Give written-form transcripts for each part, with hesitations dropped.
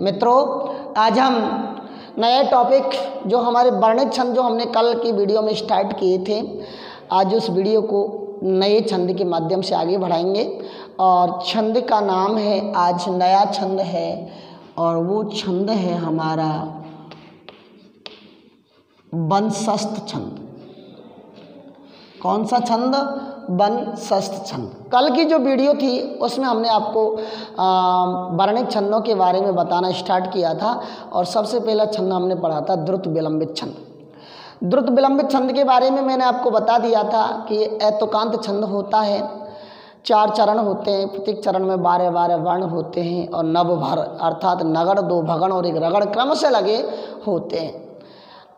मित्रों, आज हम नए टॉपिक जो हमारे वर्णित छंद जो हमने कल की वीडियो में स्टार्ट किए थे, आज उस वीडियो को नए छंद के माध्यम से आगे बढ़ाएंगे। और छंद का नाम है, आज नया छंद है और वो छंद है हमारा वंशस्थ छंद। कौन सा छंद? वंशस्थ छंद। कल की जो वीडियो थी उसमें हमने आपको वर्णित छंदों के बारे में बताना स्टार्ट किया था और सबसे पहला छंद हमने पढ़ा था द्रुत विलंबित छंद। द्रुत विलंबित छंद के बारे में मैंने आपको बता दिया था कि ये ऐतुकांत छंद होता है, 4 चरण होते हैं, प्रत्येक चरण में 12 वर्ण होते हैं और नवभर अर्थात नगड़, 2 भगण और 1 रगड़ क्रम से लगे होते हैं।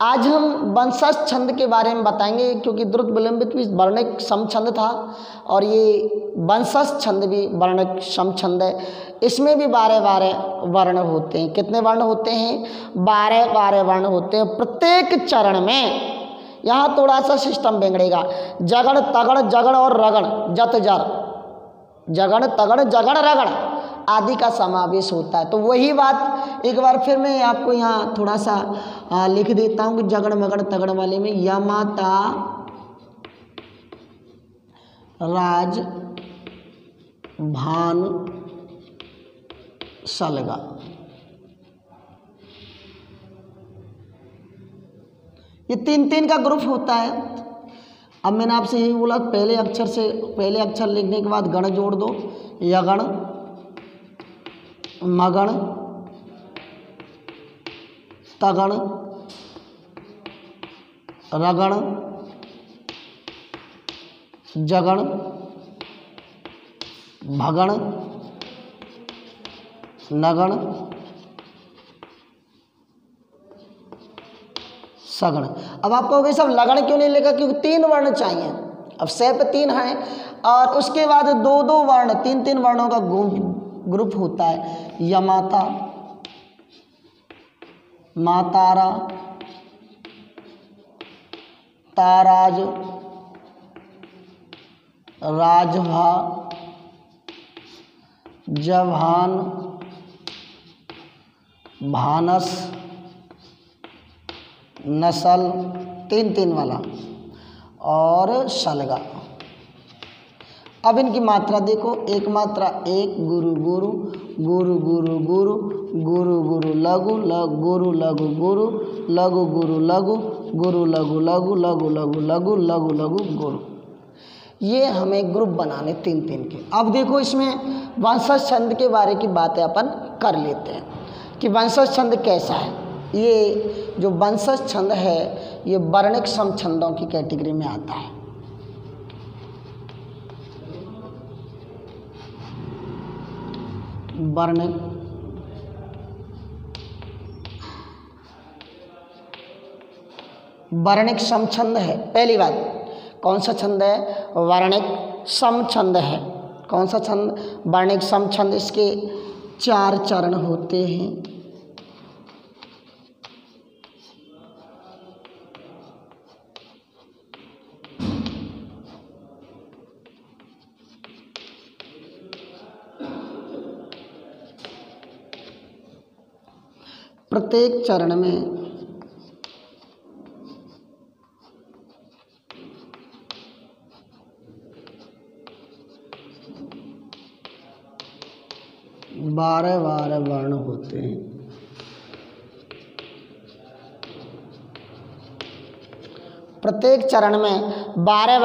आज हम वंशस्थ छंद के बारे में बताएंगे, क्योंकि द्रुत विलंबित भी वर्णिक सम छंद था और ये वंशस्थ छंद भी वर्णिक सम छंद है। इसमें भी 12 वर्ण होते हैं। कितने वर्ण होते हैं? 12 वर्ण होते हैं प्रत्येक चरण में। यहाँ थोड़ा सा सिस्टम बिगड़ेगा। जगड़, तगड़, जगड़ और रगड़, जत जर, जगड़, तगड़, जगड़, रगड़ आदि का समावेश होता है। तो वही बात एक बार फिर मैं आपको यहाँ थोड़ा सा लिख देता हूँ कि जगड़, मगड़, तगड़ वाले में यमाता, राज, भान, सलगा, ये 3 का ग्रुप होता है। अब मैंने आपसे यही बोला, पहले अक्षर लिखने के बाद गण जोड़ दो। यगण, मगण, तगण, रगण, जगण, भगण, नगण, सगण। अब आप कहोगे सब लगण क्यों नहीं लिखा? क्योंकि 3 वर्ण चाहिए। अब सेप 3 हैं और उसके बाद 2 वर्ण, 3 वर्णों का ग्रुप होता है। यमाता, मातारा, ताराज, राजभा, जभान, भानस, नसल, 3 वाला और सलगा। अब इनकी मात्रा देखो, एक मात्रा 1, गुरु गुरु, गुरु गुरु गुरु, गुरु गुरु लघु, गुरु लघु गुरु, लघु गुरु लघु, गुरु लघु लघु, लघु लघु लघु, लघु लघु गुरु। ये हमें ग्रुप बनाने 3 के। अब देखो इसमें वंशस्थ छंद के बारे की बातें अपन कर लेते हैं कि वंशस्थ छंद कैसा है। ये जो वंशस्थ छंद है ये वर्णिक सम छंदों की कैटेगरी में आता है। वर्णिक सम छंद है। पहली बात, कौन सा छंद है? वर्णिक सम छंद है। कौन सा छंद? वर्णिक सम छंद। इसके 4 चरण होते हैं। प्रत्येक चरण में बारह वर्ण होते हैं। प्रत्येक चरण में 12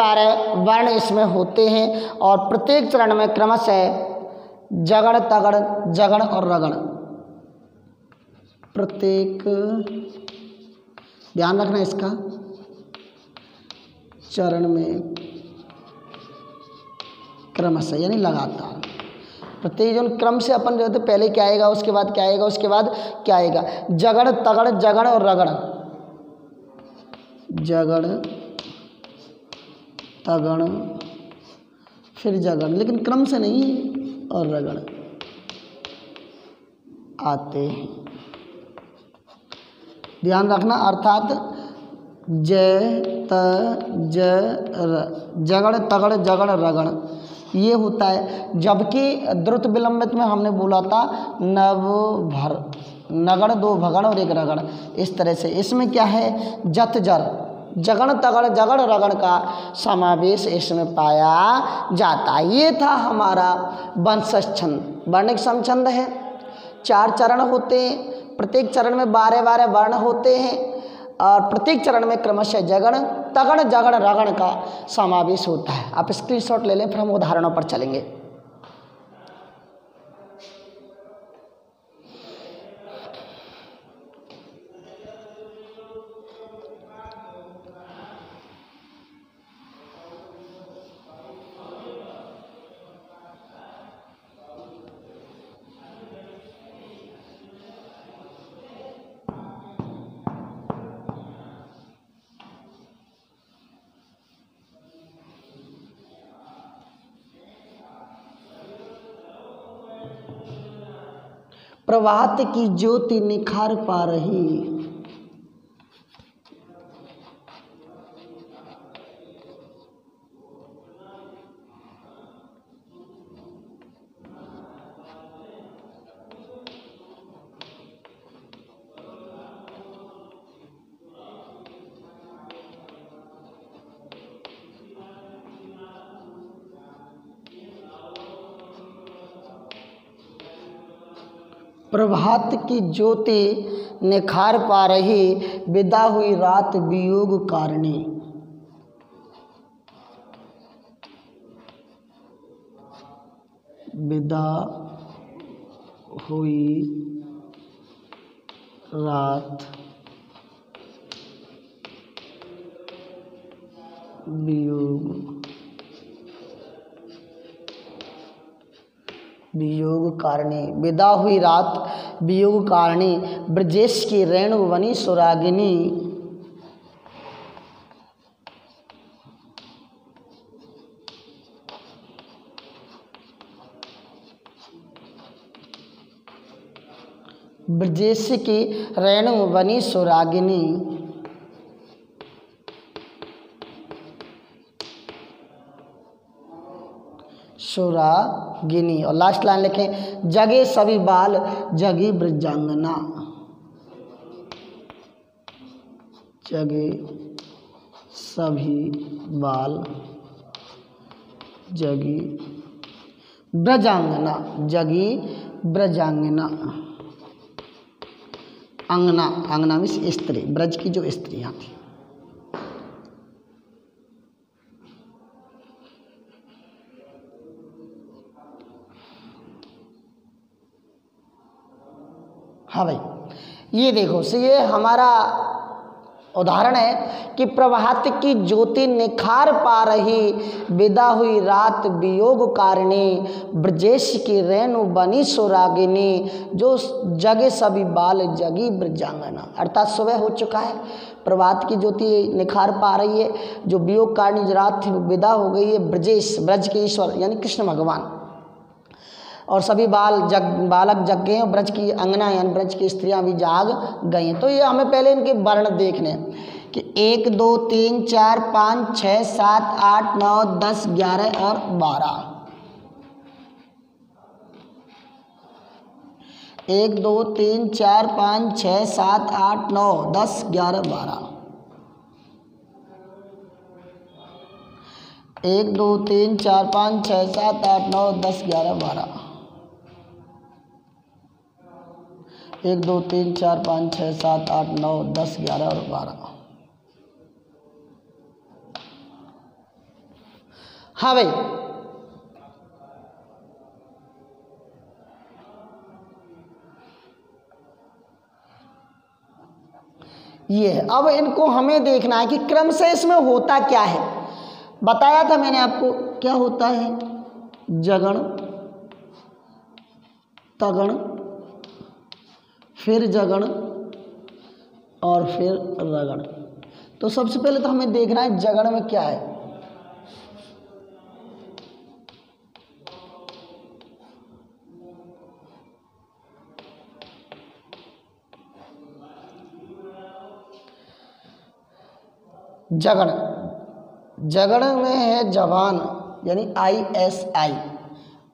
वर्ण इसमें होते हैं और प्रत्येक चरण में क्रमशः जगड़, तगड़, जगड़ और रगड़, प्रत्येक, ध्यान रखना इसका, चरण में क्रमशः यानी लगातार प्रत्येक जो क्रम से अपन जो है पहले क्या आएगा, उसके बाद क्या आएगा, उसके बाद क्या आएगा। जगड़, तगड़, जगड़ और रगड़, जगड़, तगड़, फिर जगड़, लेकिन क्रम से नहीं, और रगड़ आते हैं। ध्यान रखना, अर्थात ज त ज र, जगड़, तगड़, जगड़, रगड़, ये होता है। जबकि द्रुत विलंबित में हमने बोला था नव भर, नगण, 2 भगण और 1 रगण, इस तरह से। इसमें क्या है, जत जर, जगण तगड़ जगड़ रगड़ का समावेश इसमें पाया जाता। ये था हमारा वंशज छंद। वर्णिक समछंद है, 4 चरण होते हैं, प्रत्येक चरण में 12-12 वर्ण होते हैं और प्रत्येक चरण में क्रमशः जगण तगड़ जगड़ रगड़ का समावेश होता है। आप स्क्रीनशॉट ले लें, फिर हम उदाहरणों पर चलेंगे। प्रभात की ज्योति निखार पा रही, प्रभात की ज्योति निखार पा रही, विदा हुई रात वियोग कारिणी। विदा हुई रात वियोग कारिणी, विदा हुई रात वियोग कारिणी, ब्रजेश की रेणु बनी सुरागिनी। ब्रजेश की रेणु बनी सुरागिनी। सुरागिनी। और लास्ट लाइन लिखें, जगे सभी बाल जगी ब्रजांगना। जगे सभी बाल जगी ब्रजांगना, जगी ब्रजांगना। अंगना, अंगना में स्त्री, ब्रज की जो स्त्रियां थी। हाँ भाई, ये देखो से ये हमारा उदाहरण है कि प्रभात की ज्योति निखार पा रही, विदा हुई रात वियोग कारिणी, ब्रजेश की रेणु बनी सुरागिनी, जो जगे सभी बाल जगी ब्रजांगना। अर्थात सुबह हो चुका है, प्रभात की ज्योति निखार पा रही है, जो वियोग कारिणी रात थी विदा हो गई है, ब्रजेश, ब्रज के ईश्वर यानी कृष्ण भगवान, और सभी बालक जग गए हैं, ब्रज की अंगना यानी ब्रज की स्त्रियां भी जाग गई हैं। तो ये हमें पहले इनके वर्ण देखने कि 1 2 3 4 5 6 7 8 9 10 11 और 12। 1 2 3 4 5 6 7 8 9 10 11 12। 1 2 3 4 5 6 7 8 9 10 11 12। 1 2 3 4 5 6 7 8 9 10 11 और 12। हाँ भाई, ये है। अब इनको हमें देखना है कि क्रम से इसमें होता क्या है। बताया था मैंने आपको क्या होता है, जगण तगण फिर जगण और फिर रगण। तो सबसे पहले तो हमें देखना है जगण में क्या है। जगण, जगण में है जवान यानी ISI,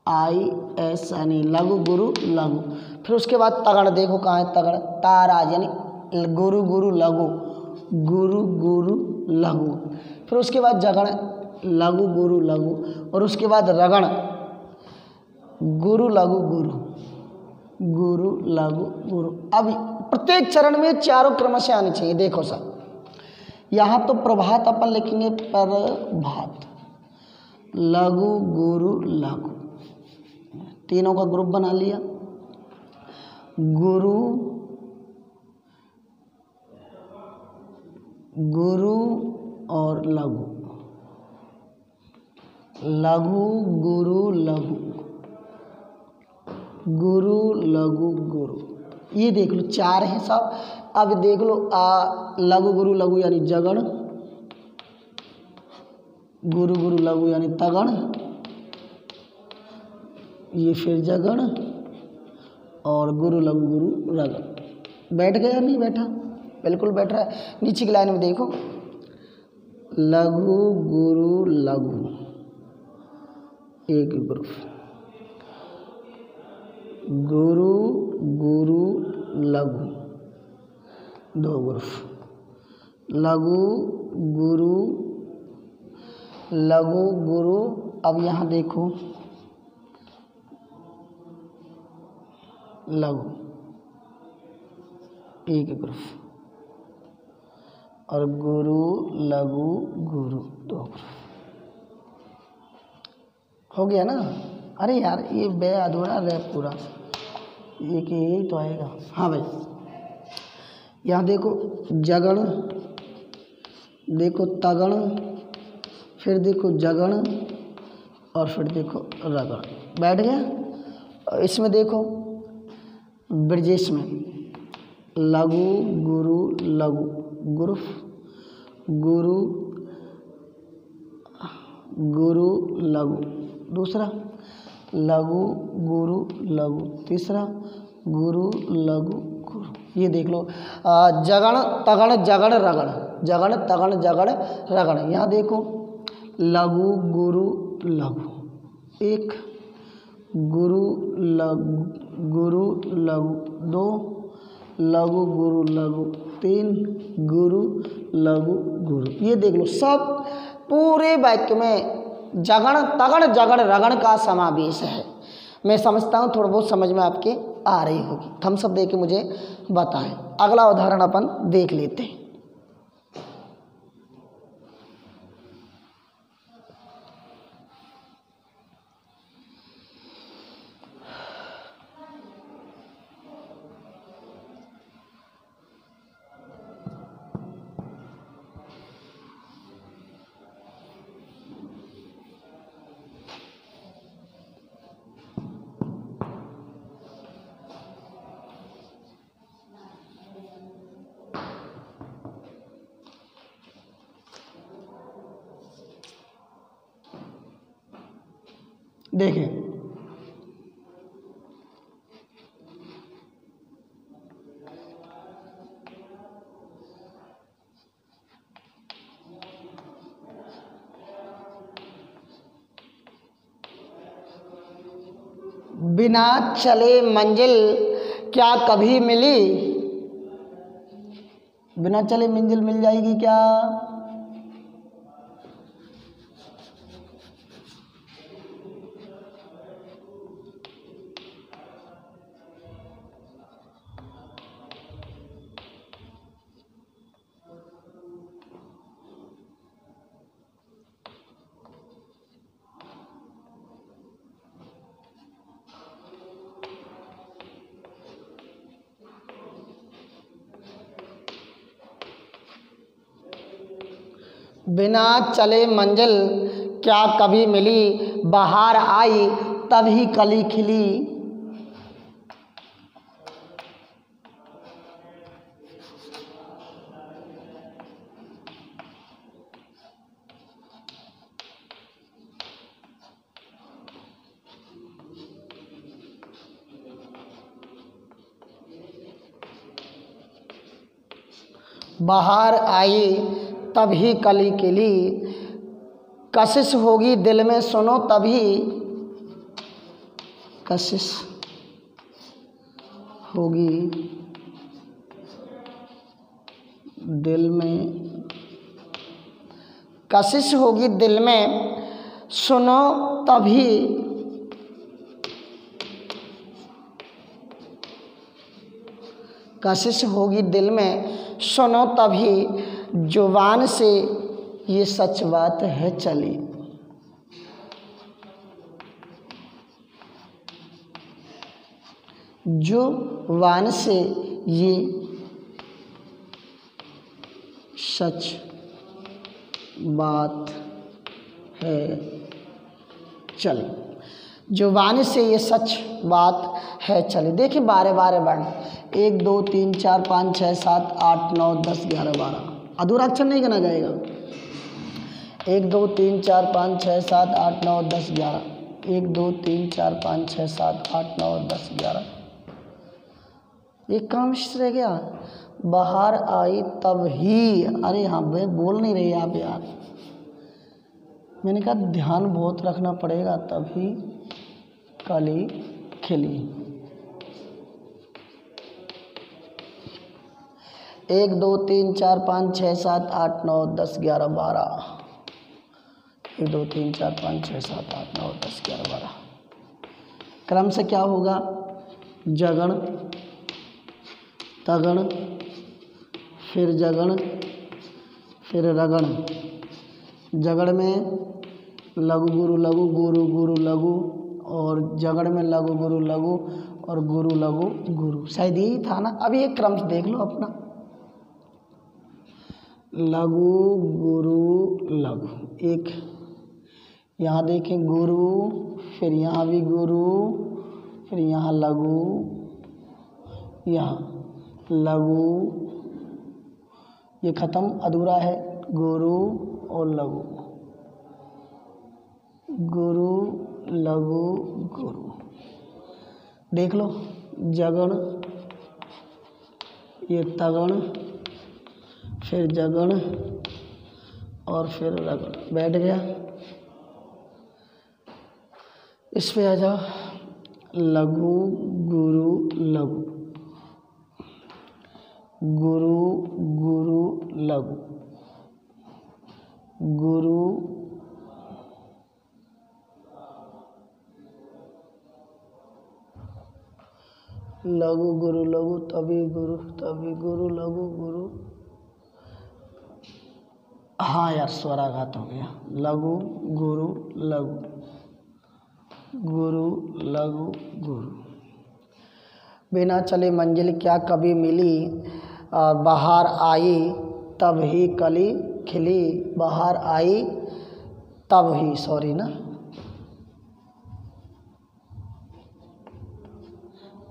IS यानी लघु गुरु लघु, फिर उसके बाद तगड़, देखो कहाँ है तगड़, ताराज यानी गुरु गुरु लघु, गुरु गुरु लघु। फिर उसके बाद जगण, लघु गुरु लघु, और उसके बाद रगण, गुरु लघु गुरु, गुरु लघु गुरु। अब प्रत्येक चरण में चारों क्रमशः आनी चाहिए। देखो सर, यहाँ तो प्रभात अपन लिखेंगे प्रभात, लघु गुरु लघु, तीनों का ग्रुप बना लिया। गुरु गुरु और लघु, लघु गुरु लघु, गुरु लघु गुरु, ये देख लो चार हैं सब। अब देख लो लघु गुरु लघु यानी जगण, गुरु गुरु लघु यानी तगण, ये फिर जगण, और गुरु लघु गुरु रगण। बैठ गया नहीं बैठा? बिल्कुल बैठ रहा है। नीचे की लाइन में देखो, लघु गुरु लघु एक ग्रुप, गुरु गुरु लघु दो ग्रुप, लघु गुरु लघु गुरु। अब यहाँ देखो लघु एक ग्रुप, और गुरु लघु गुरु दो ग्रुप। हो गया ना? अरे यार ये बे अधूरा रहे पूरा, ये कि यही तो आएगा। हाँ भाई, यहाँ देखो जगण, देखो तगण, फिर देखो जगण, और फिर देखो रगण। बैठ गया। इसमें देखो ब्रजेश में लघु गुरु लघु गुरु, गुरु गुरु लघु दूसरा, लघु गुरु लघु तीसरा, गुरु लघु गुरु। ये देख लो जगण तगण जगण रगण, जगण तगण जगण रगण। यहाँ देखो लघु गुरु लघु एक, गुरु लघु दो, लघु गुरु लघु तीन, गुरु लघु गुरु। ये देख लो सब पूरे वाक्य में जगण तगण जगण रगण का समावेश है। मैं समझता हूँ थोड़ा बहुत समझ में आपके आ रही होगी। थम्स अप दे के मुझे बताएं। अगला उदाहरण अपन देख लेते हैं। देखें बिना चले मंजिल क्या कभी मिली? बिना चले मंजिल मिल जाएगी क्या? बिना चले मंजिल क्या कभी मिली, बहार आई तभी कली खिली। बहार आई तभी कली खिली, कशिश होगी दिल में सुनो तभी, कशिश होगी दिल में, कशिश होगी दिल में, सुनो तभी कशिश होगी दिल में, सुनो तभी जुबान से ये सच बात है चली। जुबान से ये सच बात है चली, जुबान से ये सच बात है चली। देखिए बारे बारे वर्ण 1 2 3 4 5 6 7 8 9 10 11 12, अधूरा अक्षर नहीं गिना जाएगा। 1 2 3 4 5 6 7 8 9 10 11, 1 2 3 4 5 6 7 8 9 10 11। एक काम रह गया, बाहर आई तब ही। अरे हाँ भाई बोल नहीं रही आप यार, मैंने कहा ध्यान बहुत रखना पड़ेगा। तभी कली खिली। 1 2 3 4 5 6 7 8 9 10 11 12, 1 2 3 4 5 6 7 8 9 10 11 12। क्रम से क्या होगा? जगण, तगण, फिर जगण, फिर रगण। जगड़ में लघु गुरु लघु, गुरु गुरु लघु, और जगड़ में लघु गुरु लघु, और गुरु लघु गुरु। शायद यही था ना। अब ये क्रम देख लो अपना, लघु गुरु लघु। एक यहाँ देखें गुरु, फिर यहाँ भी गुरु, फिर यहाँ लघु, यहाँ लघु, ये खत्म अधूरा है। गुरु और लघु, गुरु लघु गुरु। देख लो, जगण, ये तगण, फिर जगण, और फिर रगण। बैठ गया। इस पे आ जाओ, लघु गुरु लघु, गुरु गुरु लघु, गुरु लघु गुरु लघु, तभी गुरु लघु गुरु। हाँ यार स्वराघात हो गया। लघु गुरु लघु, गुरु लघु गुरु। बिना चले मंजिल क्या कभी मिली, और बाहर आई तब ही कली खिली। बाहर आई तब ही, सॉरी ना,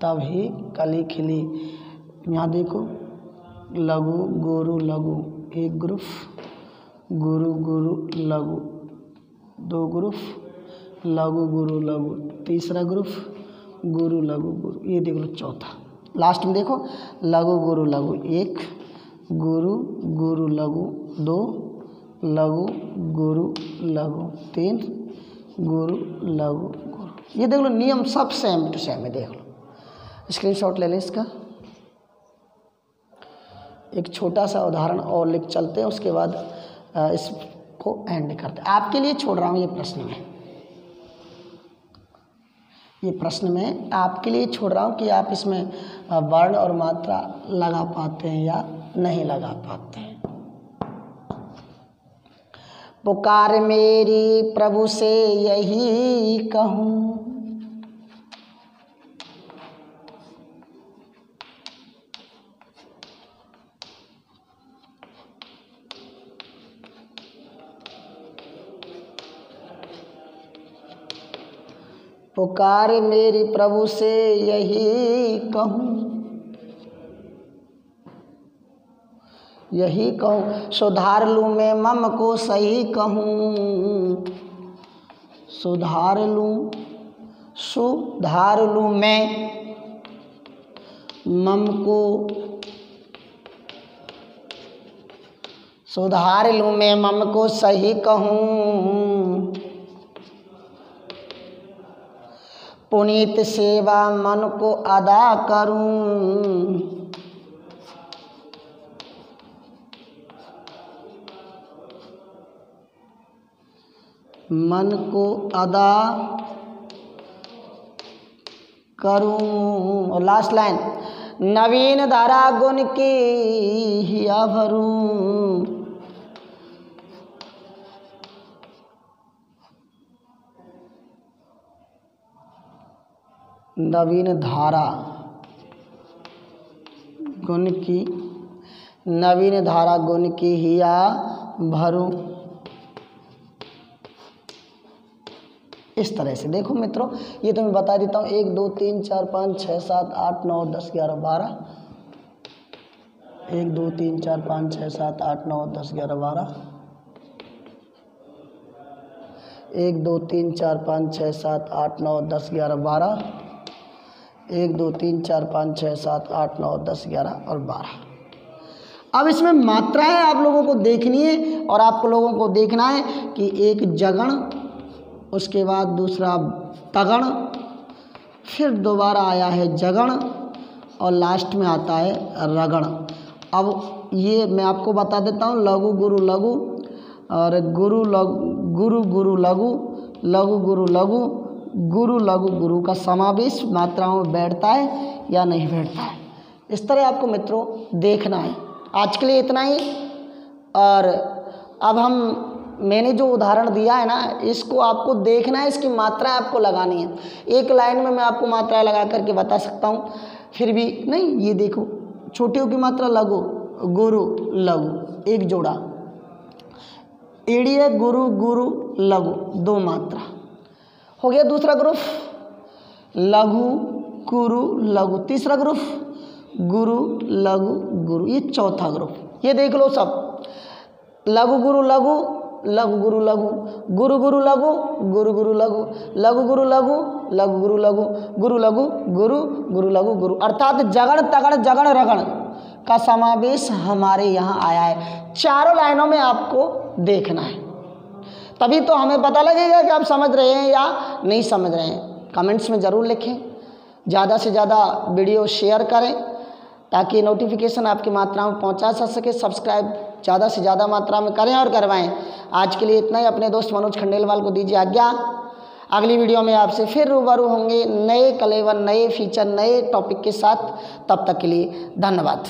तब ही कली खिली। यहाँ देखो, लघु गुरु लघु, एक ग्रुप, गुरु गुरु लघु, 2 ग्रुप, लघु गुरु लघु, तीसरा ग्रुप, गुरु लघु गुरु। ये देख लो चौथा, लास्ट में देखो, लघु गुरु लघु 1, गुरु गुरु लघु 2, लघु गुरु लघु 3, गुरु लघु गुरु। ये देख लो नियम सब सेम टू सेम है। देख लो, स्क्रीनशॉट ले लें इसका। एक छोटा सा उदाहरण और लिख चलते हैं, उसके बाद इसको एंड करते हैं। आपके लिए छोड़ रहा हूँ ये प्रश्न में, ये प्रश्न में आपके लिए छोड़ रहा हूँ कि आप इसमें वर्ण और मात्रा लगा पाते हैं या नहीं लगा पाते हैं। पुकार मेरी प्रभु से यही कहूँ, पुकार मेरी प्रभु से यही कहूँ, यही कहूँ, सुधार लूँ मैं मम को सही कहूँ। सुधार लूँ मैं मम को, सुधार लूँ मैं मम को सही कहूँ। पुनीत सेवा मन को अदा करूं, मन को अदा करूं। और लास्ट लाइन, नवीन धारा गुण की हिया भरूं, नवीन धारा गुण की, नवीन धारा गुण की हिया भरूं। इस तरह से देखो मित्रों, ये तो मैं बता देता हूँ, 1 2 3 4 5 6 7 8 9 10 11 12, 1 2 3 4 5 6 7 8 9 10 11 12, 1 2 3 4 5 6 7 8 9 10 11 12, 1 2 3 4 5 6 7 8 9 10 11 और 12। अब इसमें मात्राएं आप लोगों को देखनी है और आप लोगों को देखना है कि एक जगण, उसके बाद दूसरा तगण, फिर दोबारा आया है जगण और लास्ट में आता है रगण। अब ये मैं आपको बता देता हूँ, लघु गुरु लघु और गुरु लघु गुरु गुरु लघु, लघु गुरु लघु, गुरु लघु गुरु का समावेश मात्राओं में बैठता है या नहीं बैठता है। इस तरह आपको मित्रों देखना है। आज के लिए इतना ही। और अब हम मैंने जो उदाहरण दिया है ना, इसको आपको देखना है, इसकी मात्रा आपको लगानी है। एक लाइन में मैं आपको मात्रा लगा करके बता सकता हूँ, फिर भी नहीं। ये देखो, छोटियों की मात्रा लघु गुरु लघु, एक जोड़ा, एड़िए गुरु गुरु लघु, 2 मात्रा हो गया। दूसरा ग्रुप लघु गुरु लघु, तीसरा ग्रुप गुरु लघु गुरु, ये चौथा ग्रुप। ये देख लो सब, लघु गुरु लघु, लघु गुरु लघु, गुरु गुरु लघु, गुरु गुरु लघु, लघु गुरु लघु, लघु गुरु लघु, गुरु लघु गुरु, गुरु लघु गुरु, अर्थात जगण तगण जगण रगण का समावेश हमारे यहाँ आया है। चारों लाइनों में आपको देखना है, तभी तो हमें पता लगेगा कि आप समझ रहे हैं या नहीं समझ रहे हैं। कमेंट्स में ज़रूर लिखें, ज़्यादा से ज़्यादा वीडियो शेयर करें ताकि नोटिफिकेशन आपकी मात्रा में पहुंचा सके। सब्सक्राइब ज़्यादा से ज़्यादा मात्रा में करें और करवाएं। आज के लिए इतना ही। अपने दोस्त मनोज खंडेलवाल को दीजिए आज्ञा। अगली वीडियो में आपसे फिर रूबरू होंगे नए कलेवर, नए फीचर, नए टॉपिक के साथ। तब तक के लिए धन्यवाद।